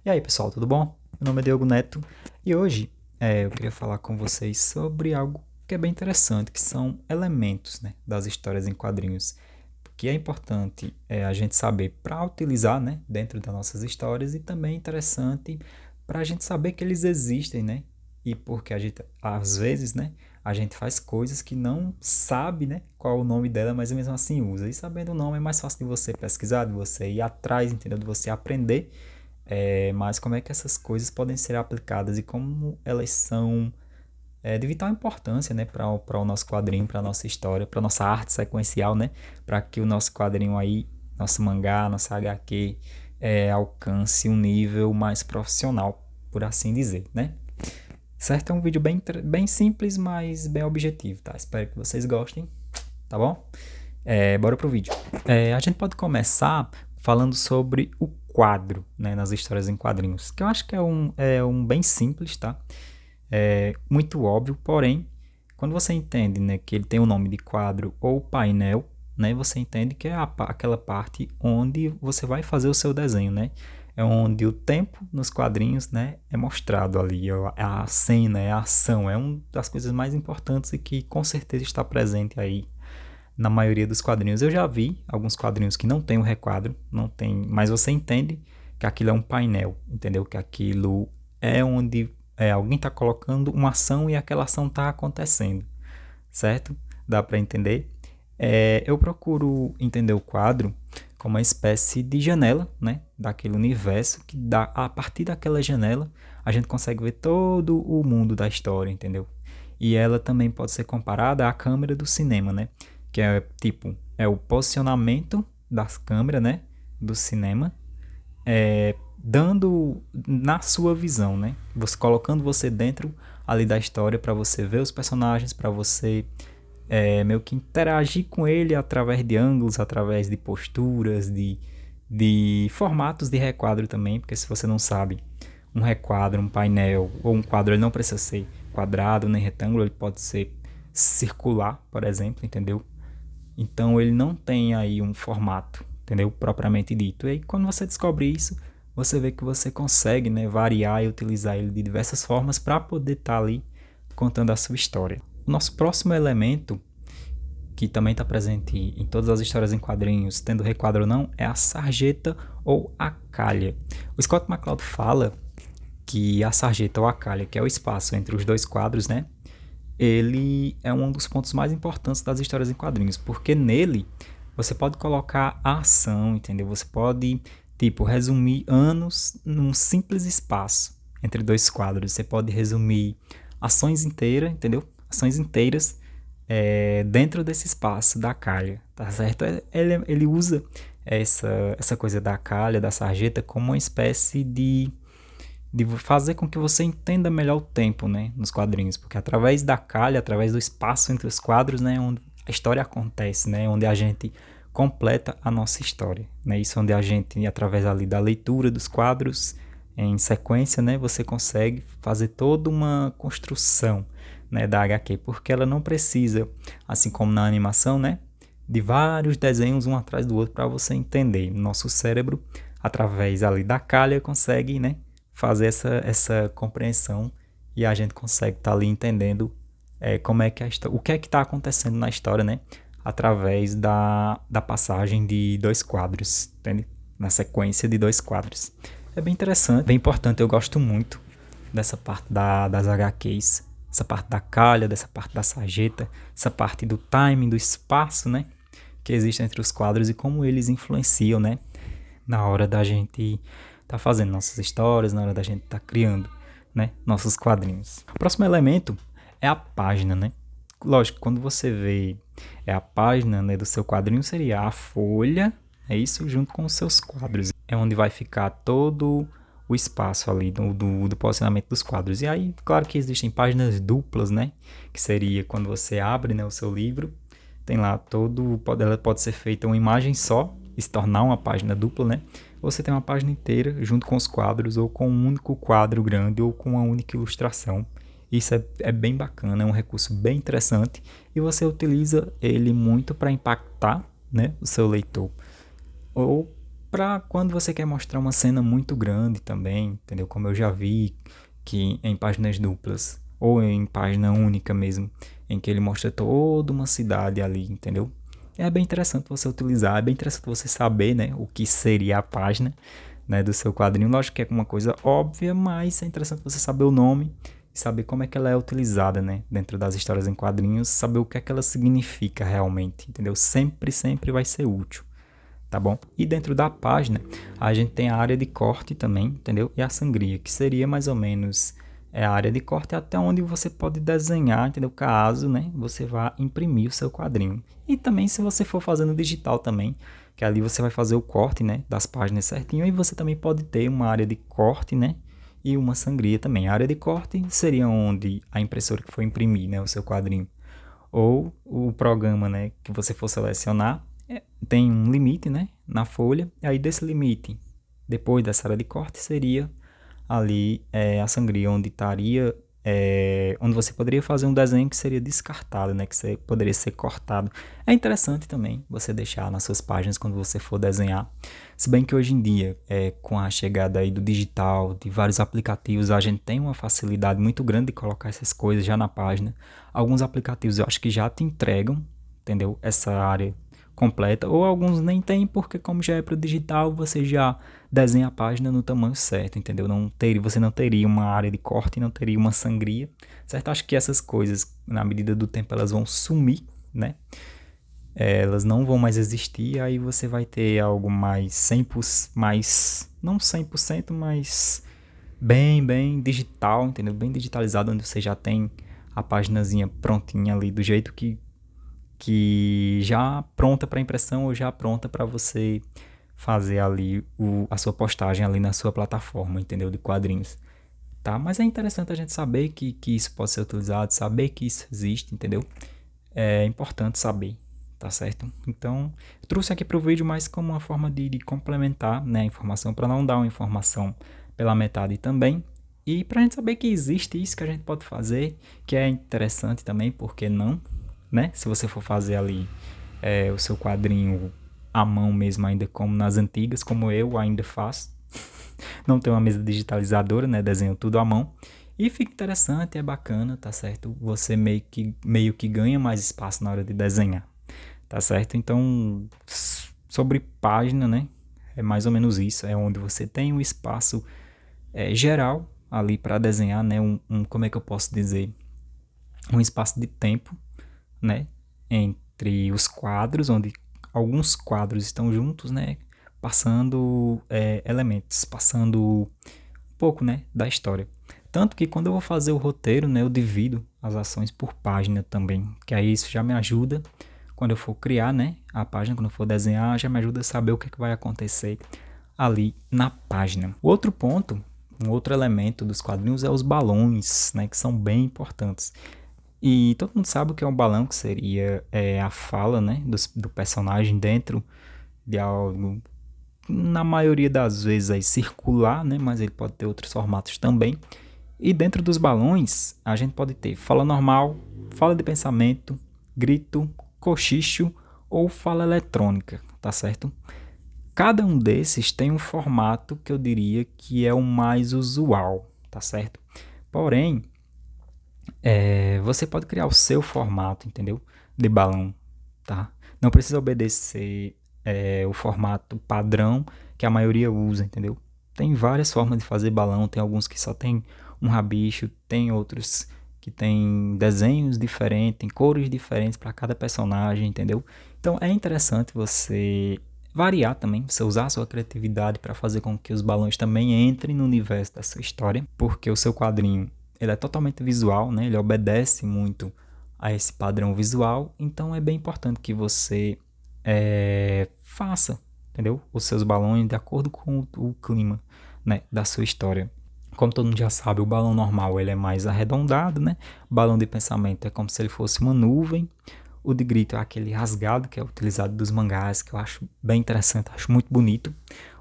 E aí, pessoal, tudo bom? Meu nome é Diogo Neto e hoje eu queria falar com vocês sobre algo que é bem interessante, que são elementos, né, das histórias em quadrinhos, que é importante a gente saber para utilizar, né, dentro das nossas histórias e também é interessante para a gente saber que eles existem, né, e porque a gente, às vezes, né, a gente faz coisas que não sabe, né, qual é o nome dela, mas mesmo assim usa. E sabendo o nome é mais fácil de você pesquisar, de você ir atrás, entendeu? De você aprender mas como é que essas coisas podem ser aplicadas e como elas são de vital importância, né, para o nosso quadrinho, para a nossa história, para a nossa arte sequencial, né, para que o nosso quadrinho aí, nosso mangá, nossa HQ, alcance um nível mais profissional, por assim dizer, né? Certo? É um vídeo bem simples, mas bem objetivo, tá? Espero que vocês gostem, tá bom? Bora pro vídeo. A gente pode começar falando sobre o quadro, né, nas histórias em quadrinhos, que eu acho que é um bem simples, tá? É muito óbvio, porém, quando você entende, né, que ele tem o nome de quadro ou painel, né, você entende que é aquela parte onde você vai fazer o seu desenho, né? É onde o tempo nos quadrinhos, né, é mostrado ali, é a cena, é a ação, é uma das coisas mais importantes e que com certeza está presente aí na maioria dos quadrinhos. Eu já vi alguns quadrinhos que não tem o requadro, não tem, mas você entende que aquilo é um painel, entendeu? Que aquilo é onde alguém está colocando uma ação e aquela ação está acontecendo, certo? Dá para entender? Eu procuro entender o quadro como uma espécie de janela, né? Daquele universo que dá, a partir daquela janela a gente consegue ver todo o mundo da história, entendeu? E ela também pode ser comparada à câmera do cinema, né? Que é tipo, é o posicionamento das câmeras, né? Do cinema, dando na sua visão, né? Você colocando você dentro ali da história para você ver os personagens, para você meio que interagir com ele através de ângulos, através de posturas, de formatos de requadro também, porque se você não sabe, um requadro, um painel ou um quadro, ele não precisa ser quadrado nem retângulo, ele pode ser circular, por exemplo, entendeu? Então ele não tem aí um formato, entendeu? Propriamente dito. E aí quando você descobre isso, você vê que você consegue, né, variar e utilizar ele de diversas formas para poder estar ali contando a sua história. O nosso próximo elemento, que também está presente em todas as histórias em quadrinhos, tendo requadro ou não, é a sarjeta ou a calha. O Scott McCloud fala que a sarjeta ou a calha, que é o espaço entre os dois quadros, né? Ele é um dos pontos mais importantes das histórias em quadrinhos, porque nele você pode colocar a ação, entendeu? Você pode, tipo, resumir anos num simples espaço entre dois quadros. Você pode resumir ações inteiras, entendeu? Ações inteiras dentro desse espaço da calha, tá certo? Ele usa essa coisa da calha, da sarjeta, como uma espécie de fazer com que você entenda melhor o tempo, né, nos quadrinhos, porque através da calha, através do espaço entre os quadros, né, onde a história acontece, né, onde a gente completa a nossa história, né, isso onde a gente, através ali da leitura dos quadros em sequência, né, você consegue fazer toda uma construção, né, da HQ, porque ela não precisa, assim como na animação, né, de vários desenhos um atrás do outro para você entender. Nosso cérebro, através ali da calha, consegue, né, fazer essa compreensão e a gente consegue estar ali entendendo como é que o que é que está acontecendo na história, né? Através da passagem de dois quadros, entende? Na sequência de dois quadros. É bem interessante, bem importante, eu gosto muito dessa parte das HQs, essa parte da calha, dessa parte da sarjeta, essa parte do timing, do espaço, né? Que existe entre os quadros e como eles influenciam, né? Na hora da gente tá fazendo nossas histórias, na hora da gente tá criando, né, nossos quadrinhos. O próximo elemento é a página, né? Lógico, quando você vê a página, né, do seu quadrinho, seria a folha, é isso, junto com os seus quadros. É onde vai ficar todo o espaço ali do posicionamento dos quadros. E aí, claro que existem páginas duplas, né? Que seria quando você abre, né, o seu livro, tem lá ela pode ser feita uma imagem só, e se tornar uma página dupla, né? Você tem uma página inteira junto com os quadros, ou com um único quadro grande, ou com uma única ilustração. Isso é bem bacana, é um recurso bem interessante e você utiliza ele muito para impactar, né, o seu leitor. Ou Para quando você quer mostrar uma cena muito grande também, entendeu? Como eu já vi que em páginas duplas ou em página única mesmo, em que ele mostra toda uma cidade ali, entendeu? É bem interessante você utilizar, é bem interessante você saber, né, o que seria a página, né, do seu quadrinho. Lógico que é uma coisa óbvia, mas é interessante você saber o nome e saber como é que ela é utilizada, né, dentro das histórias em quadrinhos, saber o que é que ela significa realmente, entendeu? Sempre, sempre vai ser útil, tá bom? E dentro da página, a gente tem a área de corte também, entendeu? E a sangria, que seria mais ou menos a área de corte até onde você pode desenhar, entendeu? Caso, né, você vá imprimir o seu quadrinho. E também se você for fazendo digital também, que ali você vai fazer o corte, né, das páginas certinho, e você também pode ter uma área de corte, né, e uma sangria também. A área de corte seria onde a impressora que for imprimir, né, o seu quadrinho, ou o programa, né, que você for selecionar, tem um limite, né, na folha, e aí desse limite, depois dessa área de corte, seria ali a sangria, onde estaria, onde você poderia fazer um desenho que seria descartado, né, que poderia ser cortado. É interessante também você deixar nas suas páginas quando você for desenhar, se bem que hoje em dia, com a chegada aí do digital, de vários aplicativos, a gente tem uma facilidade muito grande de colocar essas coisas já na página. Alguns aplicativos eu acho que já te entregam, entendeu? Essa área completa, ou alguns nem tem, porque como já é para o digital, você já desenha a página no tamanho certo, entendeu? Você não teria uma área de corte, não teria uma sangria, certo? Acho que essas coisas, na medida do tempo, elas vão sumir, né? Elas não vão mais existir, aí você vai ter algo mais 100%, mais, não 100%, mas bem digital, entendeu? Bem digitalizado, onde você já tem a paginazinha prontinha ali, do jeito que já pronta para impressão ou já pronta para você fazer ali a sua postagem ali na sua plataforma, entendeu? De quadrinhos, tá? Mas é interessante a gente saber que isso pode ser utilizado, saber que isso existe, entendeu? É importante saber, tá certo? Então, eu trouxe aqui para o vídeo mais como uma forma de complementar, né, a informação, para não dar uma informação pela metade também. E para a gente saber que existe isso que a gente pode fazer, que é interessante também, porque não, né? Se você for fazer ali o seu quadrinho à mão mesmo, ainda como nas antigas, como eu ainda faço. Não tenho uma mesa digitalizadora, né? Desenho tudo à mão. E fica interessante, é bacana, tá certo? Você meio que ganha mais espaço na hora de desenhar, tá certo? Então, sobre página, né? É mais ou menos isso. É onde você tem um espaço geral ali para desenhar, né? Como é que eu posso dizer? Um espaço de tempo, né? Entre os quadros, onde alguns quadros estão juntos, né? Passando elementos, passando um pouco, né? Da história. Tanto que quando eu vou fazer o roteiro, né? Eu divido as ações por página também, que aí isso já me ajuda quando eu for criar, né? A página, quando eu for desenhar, já me ajuda a saber o que é que vai acontecer ali na página. O outro ponto, um outro elemento dos quadrinhos é os balões, né? Que são bem importantes. E todo mundo sabe o que é um balão, que seria a fala, né, do personagem dentro de algo, na maioria das vezes aí circular, né, mas ele pode ter outros formatos também. E dentro dos balões, a gente pode ter fala normal, fala de pensamento, grito, cochicho ou fala eletrônica, tá certo? Cada um desses tem um formato que eu diria que é o mais usual, tá certo? Porém, você pode criar o seu formato, entendeu? De balão, tá? Não precisa obedecer o formato padrão que a maioria usa, entendeu? Tem várias formas de fazer balão, tem alguns que só tem um rabicho, tem outros que tem desenhos diferentes, tem cores diferentes para cada personagem, entendeu? Então é interessante você variar também, você usar a sua criatividade para fazer com que os balões também entrem no universo da sua história, porque o seu quadrinho ele é totalmente visual, né? Ele obedece muito a esse padrão visual, então é bem importante que você faça, entendeu? Os seus balões de acordo com o clima, né, da sua história. Como todo mundo já sabe, o balão normal ele é mais arredondado, né? O balão de pensamento é como se ele fosse uma nuvem. O de grito é aquele rasgado que é utilizado dos mangás, que eu acho bem interessante, acho muito bonito.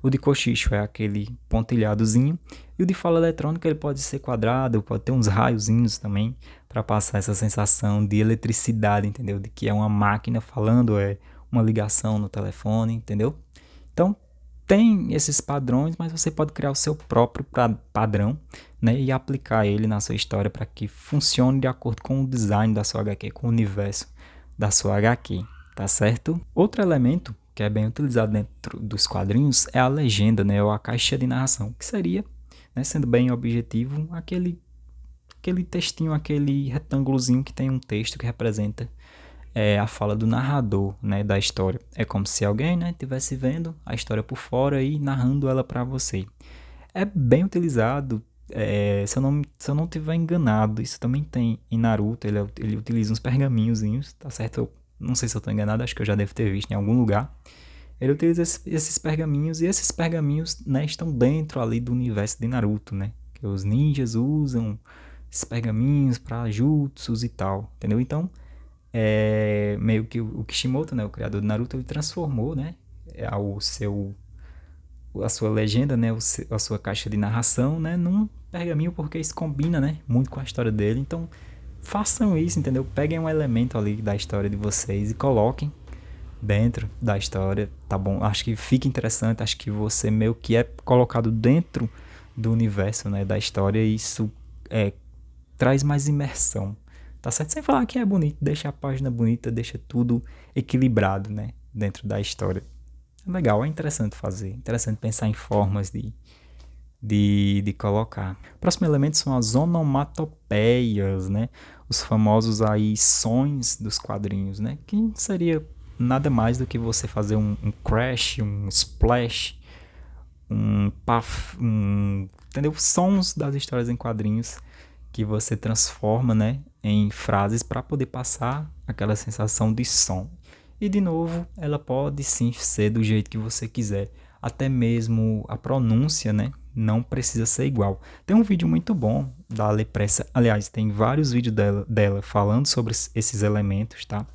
O de cochicho é aquele pontilhadozinho. E o de fala eletrônica ele pode ser quadrado, pode ter uns raiozinhos também, para passar essa sensação de eletricidade, entendeu? De que é uma máquina falando, é uma ligação no telefone, entendeu? Então, tem esses padrões, mas você pode criar o seu próprio padrão, né, e aplicar ele na sua história para que funcione de acordo com o design da sua HQ, com o universo da sua HQ, tá certo? Outro elemento que é bem utilizado dentro dos quadrinhos é a legenda, né, ou a caixa de narração, que seria, né, sendo bem objetivo, aquele textinho, aquele retângulozinho que tem um texto que representa a fala do narrador, né, da história. É como se alguém, né, estivesse vendo a história por fora e narrando ela para você. É bem utilizado, se eu não tiver enganado, isso também tem em Naruto, ele utiliza uns pergaminhozinhos, tá certo? Eu não sei se eu tô enganado, acho que eu já devo ter visto em algum lugar. Ele utiliza esses pergaminhos, e esses pergaminhos, né, estão dentro ali do universo de Naruto, né? Que os ninjas usam esses pergaminhos para jutsus e tal, entendeu? Então, meio que o Kishimoto, né, o criador do Naruto, ele transformou, né, a sua legenda, né, a sua caixa de narração, né, num pergaminho, porque isso combina, né, muito com a história dele. Então, façam isso, entendeu? Peguem um elemento ali da história de vocês e coloquem dentro da história, tá bom? Acho que fica interessante, acho que você meio que é colocado dentro do universo, né, da história, e isso traz mais imersão, tá certo? Sem falar que é bonito, deixa a página bonita, deixa tudo equilibrado, né, dentro da história. É legal, é interessante fazer, interessante pensar em formas de colocar. O próximo elemento são as onomatopeias, né? Os famosos aí sons dos quadrinhos, né? Que seria nada mais do que você fazer um crash, um splash, um puff, entendeu? Sons das histórias em quadrinhos que você transforma, né, em frases para poder passar aquela sensação de som. E de novo, ela pode sim ser do jeito que você quiser. Até mesmo a pronúncia, né, não precisa ser igual. Tem um vídeo muito bom da Lepressa, aliás, tem vários vídeos dela falando sobre esses elementos, tá?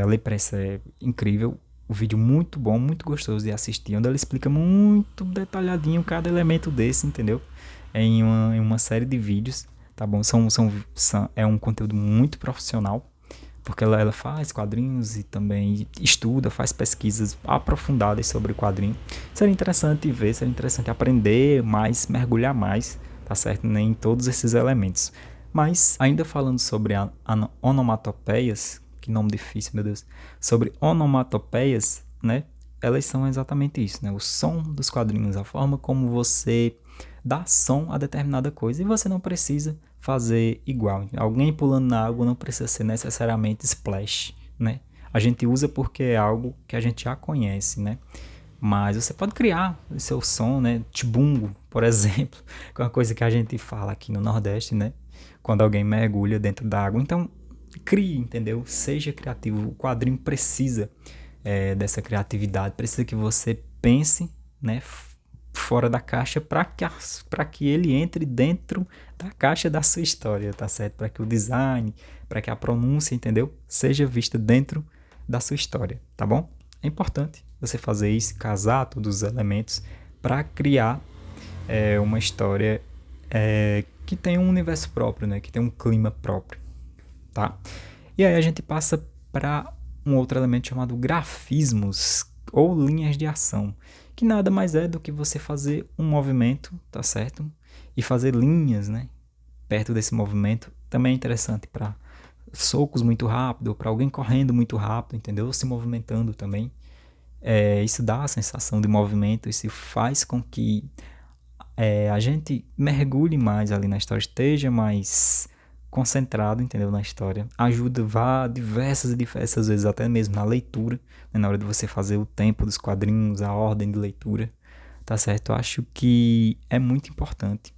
A Lepressa é incrível, um vídeo muito bom, muito gostoso de assistir, onde ela explica muito detalhadinho cada elemento desse, entendeu? Em uma série de vídeos, tá bom? É um conteúdo muito profissional, porque ela faz quadrinhos e também estuda, faz pesquisas aprofundadas sobre o quadrinho. Seria interessante ver, seria interessante aprender mais, mergulhar mais, tá certo? Em todos esses elementos. Mas, ainda falando sobre onomatopeias, que nome difícil, meu Deus, sobre onomatopeias, né? Elas são exatamente isso, né? O som dos quadrinhos, a forma como você dá som a determinada coisa, e você não precisa fazer igual. Alguém pulando na água não precisa ser necessariamente splash, né? A gente usa porque é algo que a gente já conhece, né? Mas você pode criar o seu som, né? Tibungo, por exemplo, que é uma coisa que a gente fala aqui no Nordeste, né? Quando alguém mergulha dentro da água. Então, crie, entendeu? Seja criativo. O quadrinho precisa dessa criatividade, precisa que você pense, né, fora da caixa para que ele entre dentro da caixa da sua história, tá certo? Para que o design, para que a pronúncia, entendeu? Seja vista dentro da sua história, tá bom? É importante você fazer isso, casar todos os elementos para criar uma história que tem um universo próprio, né? Que tem um clima próprio, tá? E aí a gente passa para um outro elemento chamado grafismos ou linhas de ação, que nada mais é do que você fazer um movimento, tá certo? E fazer linhas, né, perto desse movimento. Também é interessante para socos muito rápido, para alguém correndo muito rápido, entendeu? Se movimentando também. Isso dá a sensação de movimento, isso faz com que a gente mergulhe mais ali na história, esteja mais concentrado, entendeu, na história. Ajuda diversas e diversas vezes, até mesmo na leitura, né, na hora de você fazer o tempo dos quadrinhos, a ordem de leitura, tá certo? Eu acho que é muito importante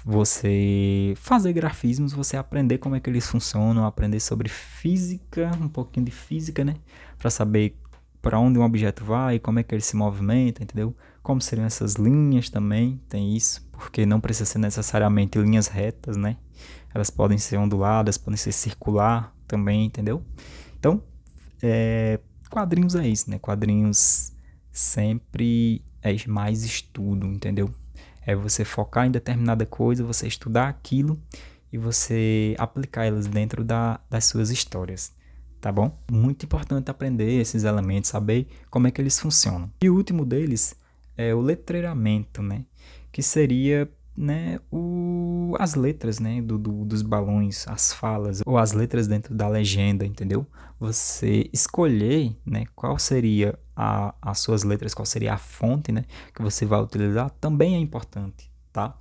você fazer grafismos, você aprender como é que eles funcionam, aprender sobre física, um pouquinho de física, né, para saber para onde um objeto vai, como é que ele se movimenta, entendeu? Como seriam essas linhas também, tem isso, porque não precisa ser necessariamente linhas retas, né? Elas podem ser onduladas, podem ser circular também, entendeu? Então, quadrinhos é isso, né? Quadrinhos sempre é mais estudo, entendeu? É você focar em determinada coisa, você estudar aquilo e você aplicar elas dentro das suas histórias, tá bom? Muito importante aprender esses elementos, saber como é que eles funcionam. E o último deles é o letreiramento, né? Que seria, né, as letras, né, dos balões, as falas, ou as letras dentro da legenda, entendeu? Você escolher, né, qual seria as suas letras, qual seria a fonte, né, que você vai utilizar, também é importante, tá?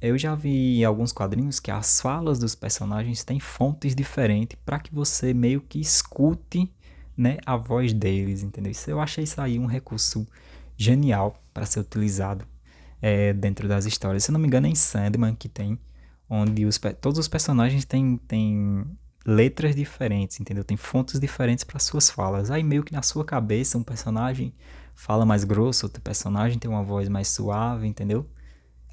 Eu já vi em alguns quadrinhos que as falas dos personagens têm fontes diferentes para que você meio que escute, né, a voz deles, entendeu? Eu achei isso aí um recurso genial para ser utilizado dentro das histórias. Se eu não me engano, é em Sandman que tem, onde todos os personagens têm letras diferentes, entendeu? Tem fontes diferentes para suas falas. Aí meio que na sua cabeça um personagem fala mais grosso, outro personagem tem uma voz mais suave, entendeu?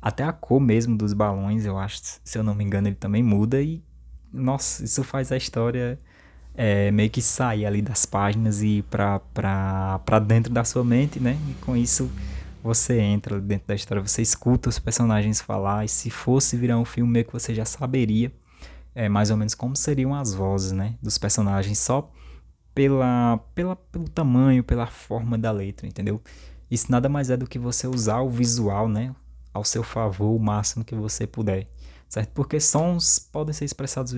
Até a cor mesmo dos balões, eu acho, se eu não me engano, ele também muda e, nossa, isso faz a história meio que sair ali das páginas e ir pra dentro da sua mente, né? E com isso você entra dentro da história, você escuta os personagens falar e se fosse virar um filme, meio que você já saberia mais ou menos como seriam as vozes, né? Dos personagens só pelo tamanho, pela forma da letra, entendeu? Isso nada mais é do que você usar o visual, né, ao seu favor o máximo que você puder, certo? Porque sons podem ser expressados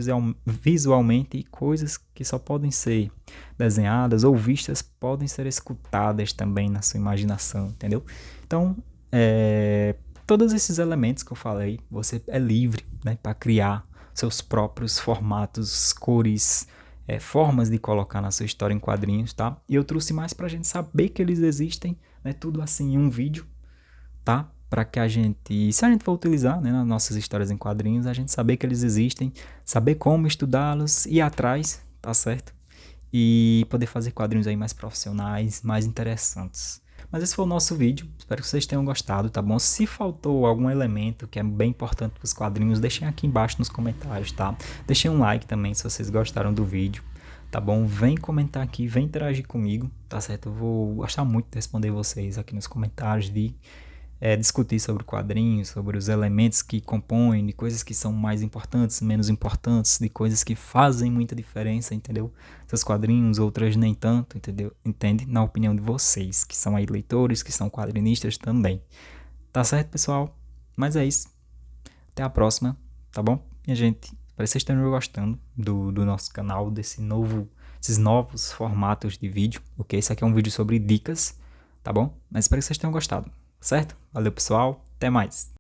visualmente e coisas que só podem ser desenhadas ou vistas podem ser escutadas também na sua imaginação, entendeu? Então, todos esses elementos que eu falei, você é livre, né, para criar seus próprios formatos, cores, formas de colocar na sua história em quadrinhos, tá? E eu trouxe mais pra gente saber que eles existem, né? Tudo assim em um vídeo, tá? Para que a gente, se a gente for utilizar, né, nas nossas histórias em quadrinhos, a gente saber que eles existem, saber como estudá-los, ir atrás, tá certo? E poder fazer quadrinhos aí mais profissionais, mais interessantes. Mas esse foi o nosso vídeo, espero que vocês tenham gostado, tá bom? Se faltou algum elemento que é bem importante para os quadrinhos, deixem aqui embaixo nos comentários, tá? Deixem um like também se vocês gostaram do vídeo, tá bom? Vem comentar aqui, vem interagir comigo, tá certo? Eu vou gostar muito de responder vocês aqui nos comentários, de discutir sobre quadrinhos, sobre os elementos que compõem, de coisas que são mais importantes, menos importantes, de coisas que fazem muita diferença, entendeu? Seus quadrinhos, outras nem tanto, entendeu? Entende? Na opinião de vocês, que são aí leitores, que são quadrinistas também. Tá certo, pessoal? Mas é isso. Até a próxima, tá bom? Minha gente, espero que vocês estejam gostando do nosso canal, esses novos formatos de vídeo, ok? Esse aqui é um vídeo sobre dicas, tá bom? Mas espero que vocês tenham gostado, certo? Valeu, pessoal. Até mais.